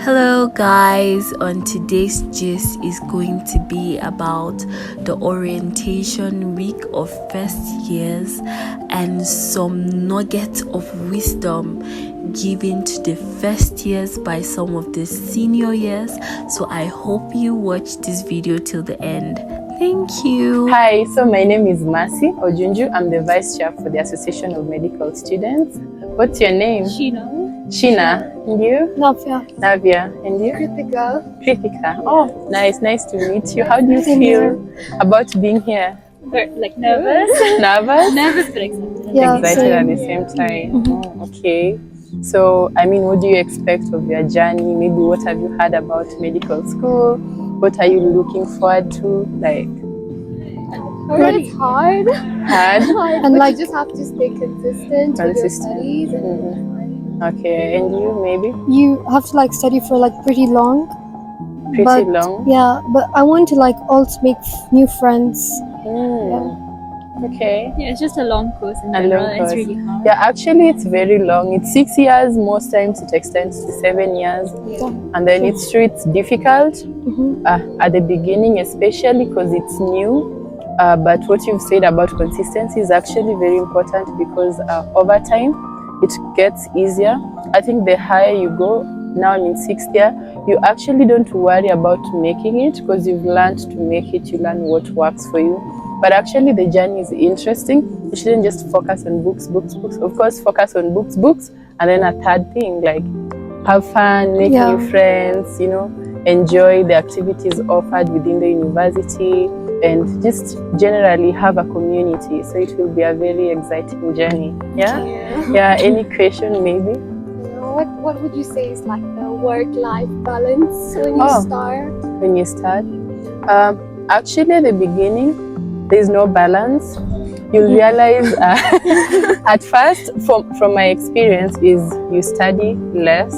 Hello guys, on today's gist is going to be about the orientation week of first years and some nuggets of wisdom given to the first years by some of the senior years. So I hope you watch this video till the end. Thank you. Hi, so my name is Mercy Ojunju. I'm the Vice Chair for the Association of Medical Students. What's your name? Sheena. And you? Navya. And you? Kritika. Oh, nice to meet you. How do you feel about being here? Like nervous. Nervous? Nervous but excited. Yeah, excited at the same time. Oh, okay. So, what do you expect of your journey? Maybe what have you heard about medical school? What are you looking forward to? It's hard. And but you just have to stay consistent with your studies. Okay, and you maybe? You have to study for pretty long. Pretty long? Yeah, but I want to also make new friends. Okay. Yeah, it's just a long course in general. It's really hard. Yeah, actually it's very long. It's 6 years. Most times it extends to 7 years. Yeah. And then it's true, it's difficult at the beginning, especially because it's new. But what you've said about consistency is actually very important because over time it gets easier. I think the higher you go, now I'm in 6th year, you actually don't worry about making it because you've learned to make it. You learn what works for you. But actually the journey is interesting. You shouldn't just focus on books. Of course, focus on books. And then a third thing, have fun, make new friends, enjoy the activities offered within the university, and just generally have a community. So it will be a very exciting journey. Yeah. Any question maybe? What would you say is the work-life balance when you start? Actually at the beginning there's no balance. You'll realize at first from my experience is you study less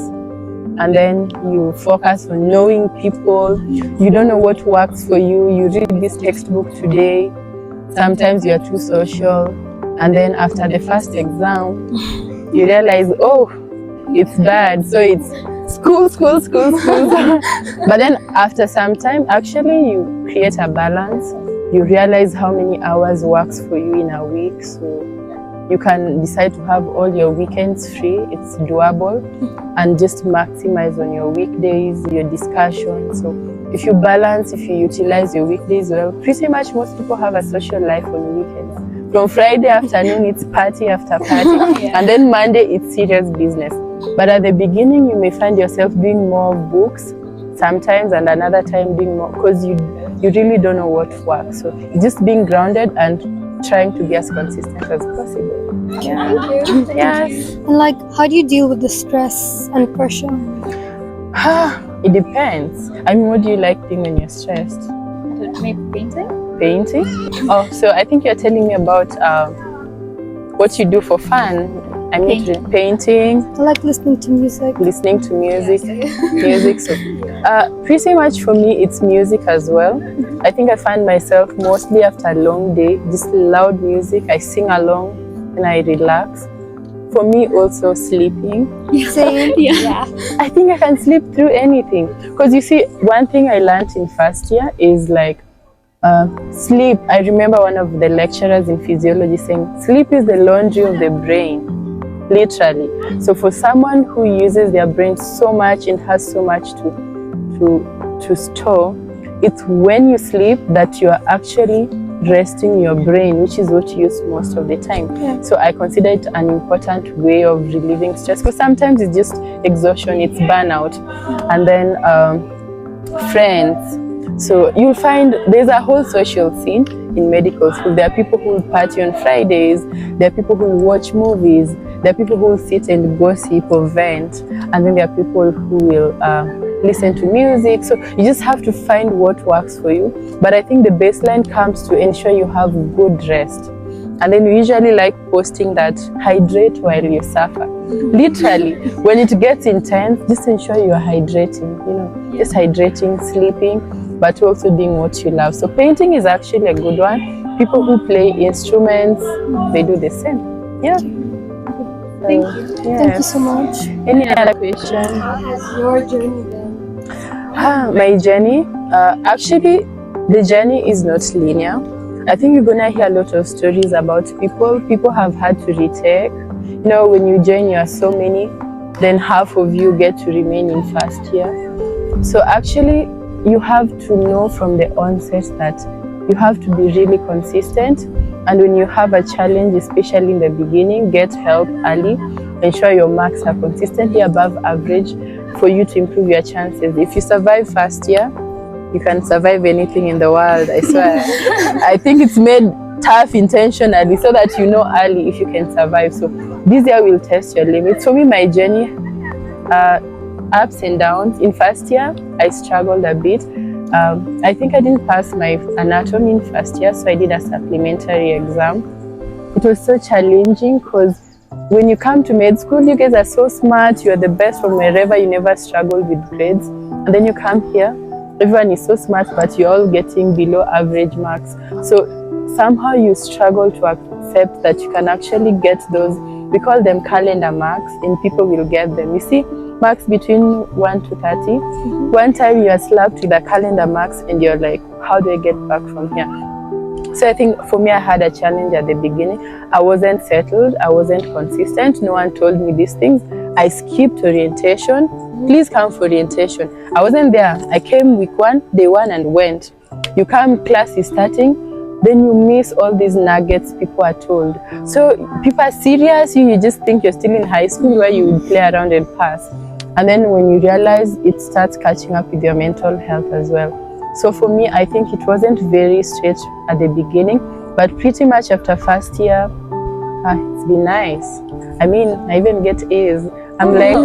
and then you focus on knowing people. You don't know what works for you. You read this textbook today. Sometimes you're too social. And then after the first exam, you realize, it's bad. So it's school. But then after some time, actually you create a balance. You realize how many hours works for you in a week. So you can decide to have all your weekends free. It's doable. And just maximize on your weekdays, your discussion. So if you balance, if you utilize your weekdays well, pretty much most people have a social life on weekends. From Friday afternoon, it's party after party. And then Monday, it's serious business. But at the beginning, you may find yourself doing more books sometimes and another time doing more because you really don't know what works. So just being grounded and trying to be as consistent as possible. Thank you. Yes. And how do you deal with the stress and pressure? It depends. What do you like doing when you're stressed? Maybe painting? Painting? Oh, so I think you're telling me about what you do for fun. Painting. I like listening to music. Music. So, pretty much for me, it's music as well. I think I find myself mostly after a long day, just loud music. I sing along and I relax. For me, also sleeping. Same. Yeah. I think I can sleep through anything. Because you see, one thing I learned in first year is sleep. I remember one of the lecturers in physiology saying, sleep is the laundry of the brain. Literally. So for someone who uses their brain so much and has so much to store, it's when you sleep that you are actually resting your brain, which is what you use most of the time. Yeah. So I consider it an important way of relieving stress because sometimes it's just exhaustion, it's burnout. And then friends. So you'll find there's a whole social scene in medical school. There are people who will party on Fridays. There are people who will watch movies. There are people who will sit and gossip or vent. And then there are people who will listen to music. So you just have to find what works for you. But I think the baseline comes to ensure you have good rest. And then we usually like posting that hydrate while you suffer. Literally, when it gets intense, just ensure you are hydrating, just hydrating, sleeping, but also doing what you love. So painting is actually a good one. People who play instruments, they do the same. Yeah. Thank you. Yes. Thank you so much. Any other question? How has your journey been? My journey, actually, the journey is not linear. I think you're gonna hear a lot of stories about people have had to retake. You know, when you join, you are so many, then half of you get to remain in first year. So actually, you have to know from the onset that you have to be really consistent. And when you have a challenge, especially in the beginning, get help early. Ensure your marks are consistently above average for you to improve your chances. If you survive first year, you can survive anything in the world, I swear. I think it's made tough intentionally so that you know early if you can survive. So this year will test your limits. For me, my journey, ups and downs. In first year, I struggled a bit. I think I didn't pass my anatomy in first year, so I did a supplementary exam. It was so challenging because when you come to med school, you guys are so smart, you are the best from wherever, you never struggled with grades. And then you come here, everyone is so smart, but you're all getting below average marks. So somehow you struggle to accept that you can actually get those, we call them calendar marks, and people will get them. You see, marks between 1 to 30. One time you are slapped with the calendar marks and you're like, how do I get back from here? So I think for me, I had a challenge at the beginning. I wasn't settled, I wasn't consistent. No one told me these things. I skipped orientation. Please come for orientation. I wasn't there. I came week 1, day 1 and went. You come, class is starting, then you miss all these nuggets people are told. So people are serious, you just think you're still in high school where you would play around and pass. And then when you realize, it starts catching up with your mental health as well. So for me, I think it wasn't very straight at the beginning, but pretty much after first year, it's been nice. I mean, I even get A's. I'm like,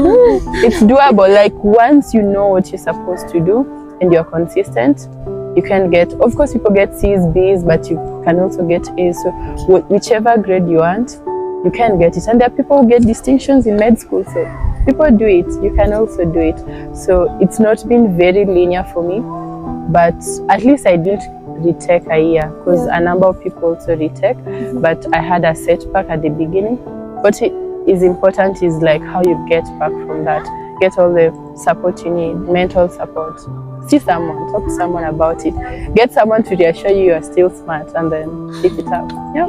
it's doable. Like once you know what you're supposed to do and you're consistent, you can get, of course people get C's, B's, but you can also get A's. So whichever grade you want, you can get it. And there are people who get distinctions in med school. So people do it, you can also do it. So it's not been very linear for me, but at least I didn't retake a year because a number of people also retake, but I had a setback at the beginning. What is important is like how you get back from that, get all the support you need, mental support. See someone, talk to someone about it, get someone to reassure you are still smart, and then keep it up. Yeah.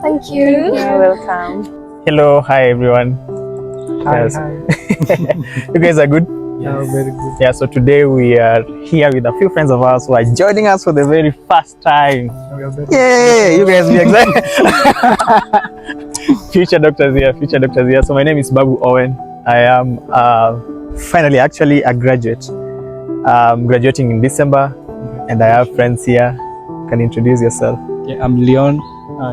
Thank you. You're welcome. Hello, hi everyone. Hi, Yes. hi. You guys are good? Yeah, very good. Yeah, so today we are here with a few friends of ours who are joining us for the very first time. We are very Yay! You guys be excited. Future doctors here, future doctors here. So my name is Babu Owen. I am finally actually a graduate. Graduating in December, and I have friends here. Can you introduce yourself? Yeah, I'm Leon.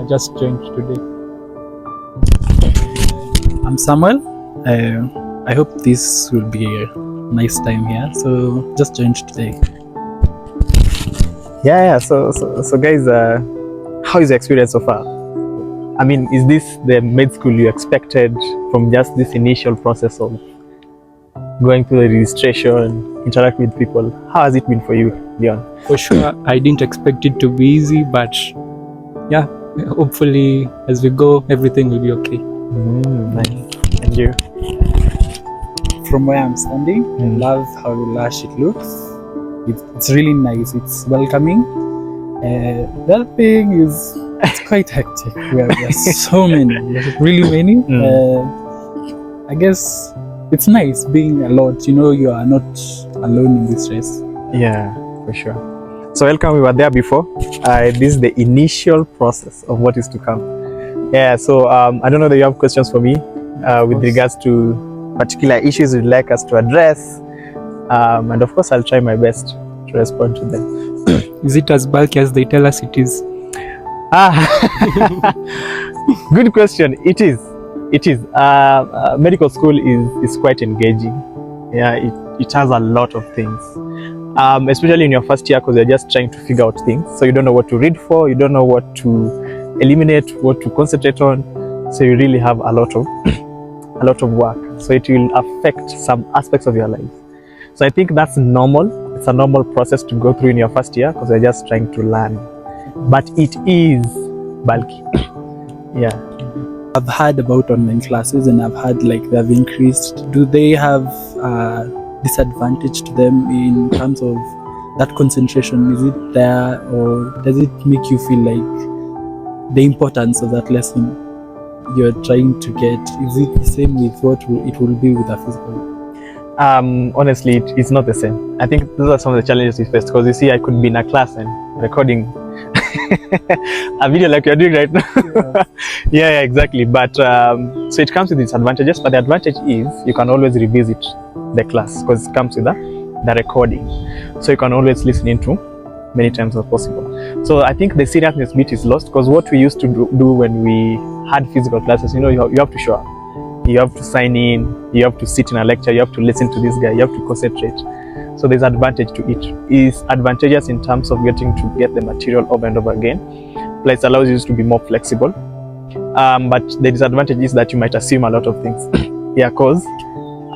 Just joined today. I'm Samuel. I hope this will be a nice time here. So just joined today. Yeah. So guys, how is your experience so far? I mean, is this the med school you expected from just this initial process of going through the registration, interact with people? How has it been for you, Leon? For sure, I didn't expect it to be easy, but yeah, hopefully as we go, everything will be okay. Nice. And you? From where I'm standing, I love how lush it looks. It's really nice. It's welcoming. The other thing is it's quite hectic. We are so many, really many. I guess it's nice being a lot. You know, you are not alone in this race. Yeah, for sure. So welcome. We were there before. This is the initial process of what is to come. Yeah. So I don't know that you have questions for me with regards to particular issues you'd like us to address, and of course I'll try my best to respond to them. Is it as bulky as they tell us it is? Good question. It is. Medical school is quite engaging. Yeah, it has a lot of things, especially in your first year, because you're just trying to figure out things. So you don't know what to read for, you don't know what to eliminate, what to concentrate on. So you really have a lot of work. So it will affect some aspects of your life. So I think that's normal. It's a normal process to go through in your first year because you're just trying to learn. But it is bulky. Yeah. I've heard about online classes and I've heard like they've increased. Do they have disadvantage to them in terms of that concentration? Is it there, or does it make you feel like the importance of that lesson you're trying to get, is it the same with what it will be with a physical? Honestly, it's not the same. I think those are some of the challenges we faced, because you see, I could be in a class and recording a video like you're doing right now. Yeah, exactly. But so it comes with disadvantages, but the advantage is you can always revisit the class because it comes with the recording, so you can always listen into many times as possible. So I think the seriousness bit is lost, because what we used to do when we had physical classes, you have to show up. You have to sign in, you have to sit in a lecture, you have to listen to this guy, you have to concentrate. So there's advantage to it. It's advantageous in terms of getting to get the material over and over again. Plus, it allows you to be more flexible. But the disadvantage is that you might assume a lot of things. Yeah, because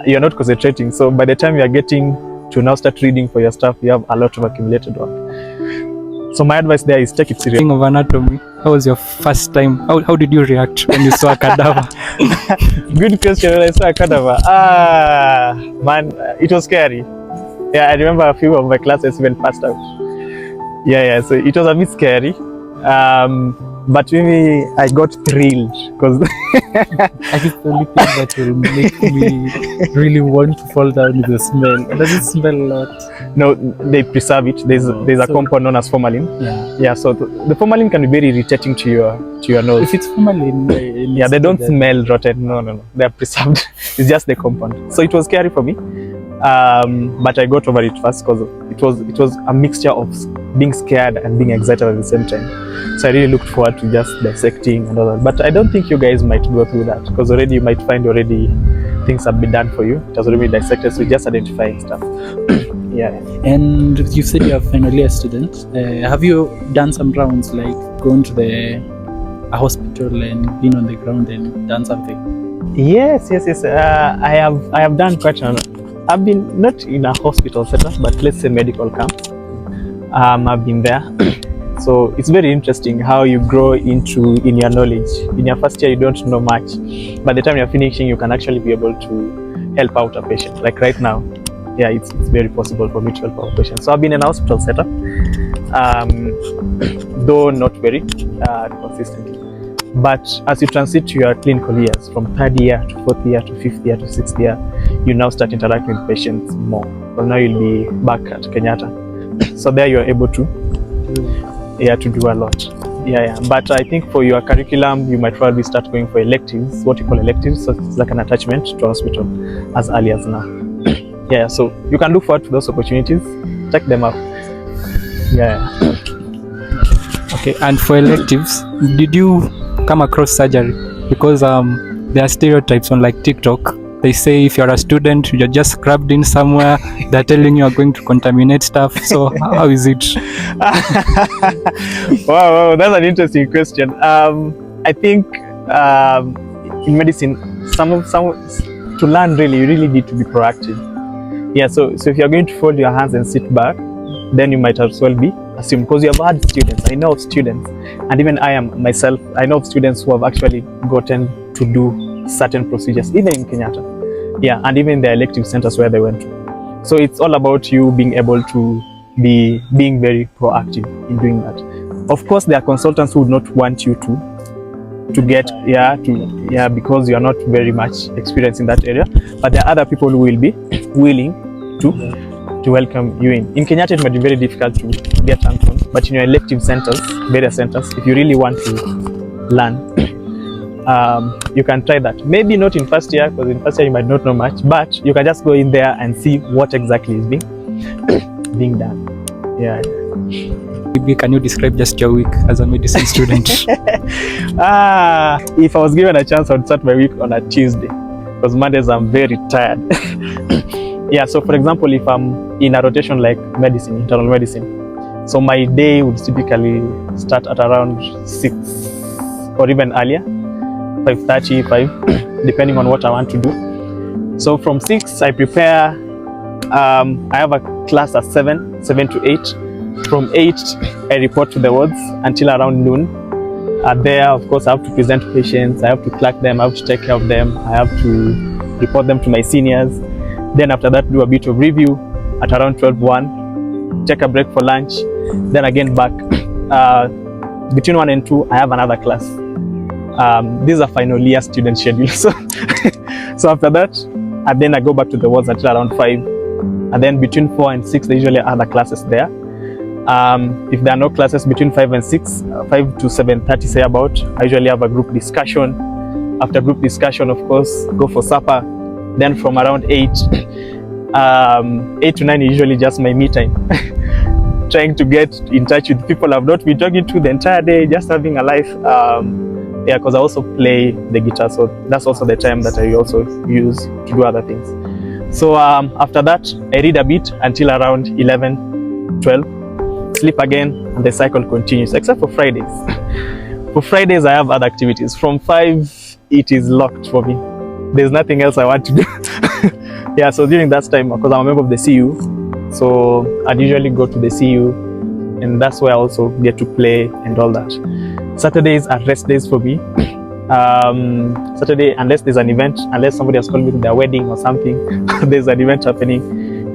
you're not concentrating. So by the time you're getting to now start reading for your stuff, you have a lot of accumulated work. So my advice there is take it serious. Speaking of anatomy, how was your first time? How did you react when you saw a cadaver? Good question. When I saw a cadaver, man, it was scary. Yeah, I remember a few of my classes even passed out. Yeah, so it was a bit scary. But maybe I got thrilled because I think the only thing that will make me really want to fall down is the smell. Does it smell a lot? No, they preserve it. There's a compound known as formalin. Yeah. So the formalin can be very irritating to your nose. If it's formalin, they don't smell rotten. No, they are preserved. It's just the compound. So it was scary for me, but I got over it fast because it was a mixture of being scared and being excited at the same time. So I really looked forward to just dissecting and all that. But I don't think you guys might go through that, because already you might find things have been done for you. It has already been dissected, so just identifying stuff. Yeah. And you said you're a final year student. Have you done some rounds, like going to a hospital and been on the ground and done something? Yes. I have done quite a. I've been not in a hospital setup, but let's say medical camp. I've been there. So it's very interesting how you grow in your knowledge. In your first year, you don't know much. By the time you're finishing, you can actually be able to help out a patient. Like right now, it's very possible for me to help out a patient. So I've been in a hospital setup, though not very consistently. But as you transit to your clinical years, from third year to fourth year to fifth year to sixth year, you now start interacting with patients more. Well, now you'll be back at Kenyatta. So there you're able to do a lot. But I think for your curriculum, you might probably start going for electives, what you call electives. So it's like an attachment to hospital as early as now. So you can look forward to those opportunities. Check them out. Okay, and for electives, did you come across surgery? Because there are stereotypes on like TikTok. They say if you're a student, you're just grabbed in somewhere, they're telling you are going to contaminate stuff. So how is it? Wow, that's an interesting question. I think in medicine, to learn you really need to be proactive. So if you're going to fold your hands and sit back, then you might as well be assumed, because you have had students. I know of students, and even I know of students who have actually gotten to do certain procedures, even in Kenyatta, and even the elective centers where they went to. So it's all about you being able to being very proactive in doing that. Of course, there are consultants who would not want you to get because you are not very much experienced in that area. But there are other people who will be willing to welcome you in. In Kenyatta, it might be very difficult to get hands-on, but in your elective centers, various centers, if you really want to learn, you can try that. Maybe not in first year, because in first year you might not know much, but you can just go in there and see what exactly is being done. Maybe can you describe just your week as a medicine student? If I was given a chance, I would start my week on a Tuesday, because Mondays I'm very tired. So for example, if I'm in a rotation like medicine, internal medicine, so my day would typically start at around 6 or even earlier, 5:30, 5, depending on what I want to do. So from 6, I prepare. I have a class at 7 to 8. From 8, I report to the wards until around noon. There, of course, I have to present to patients, I have to clerk them, I have to take care of them, I have to report them to my seniors. Then after that, do a bit of review at around 12:1, take a break for lunch, then again back. Between 1 and 2, I have another class. This is a final year student schedule. So after that, and then I go back to the wards until around 5. And then between 4 and 6, there usually are other classes there. If there are no classes between 5 and 6, 5 to 7:30 say about, I usually have a group discussion. After group discussion, of course, go for supper. Then from around 8, 8 to 9 is usually just my me time. Trying to get in touch with people I've not been talking to the entire day, just having a life. Yeah, because I also play the guitar, so that's also the time that I also use to do other things. So after that, I read a bit until around 11, 12, sleep again, and the cycle continues, except for Fridays. For Fridays, I have other activities. From 5, it is locked for me. There's nothing else I want to do. Yeah, so during that time, because I'm a member of the CU, so I'd usually go to the CU, and that's where I also get to play and all that. Saturdays are rest days for me. Saturday, unless there's an event, unless somebody has called me to their wedding or something, there's an event happening,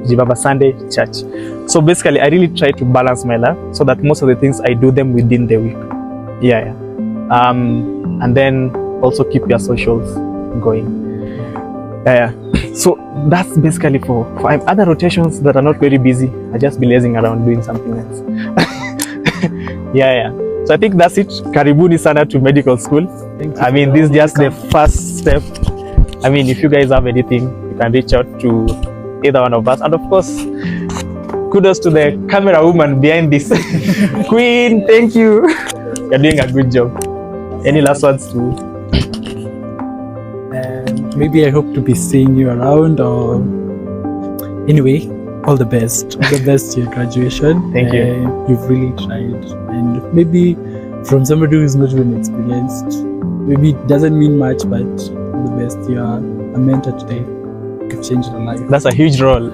Jibaba Sunday, church. So basically, I really try to balance my life so that most of the things I do them within the week. Yeah. And then also keep your socials going. Yeah. So that's basically for 5 other rotations that are not very busy. I just be lazing around doing something else. Yeah. So I think that's it. Karibuni sana to medical school. I mean, this is just the first step. I mean, if you guys have anything, you can reach out to either one of us. And of course, kudos to the camera woman behind this. Queen, thank you. You're doing a good job. Any last words to? Maybe I hope to be seeing you around, or anyway, all the best. All the best to your graduation. Thank you. You've really tried, and maybe from somebody who's not even experienced, maybe it doesn't mean much, but all the best. You are a mentor today. You've changed your life. That's a huge role.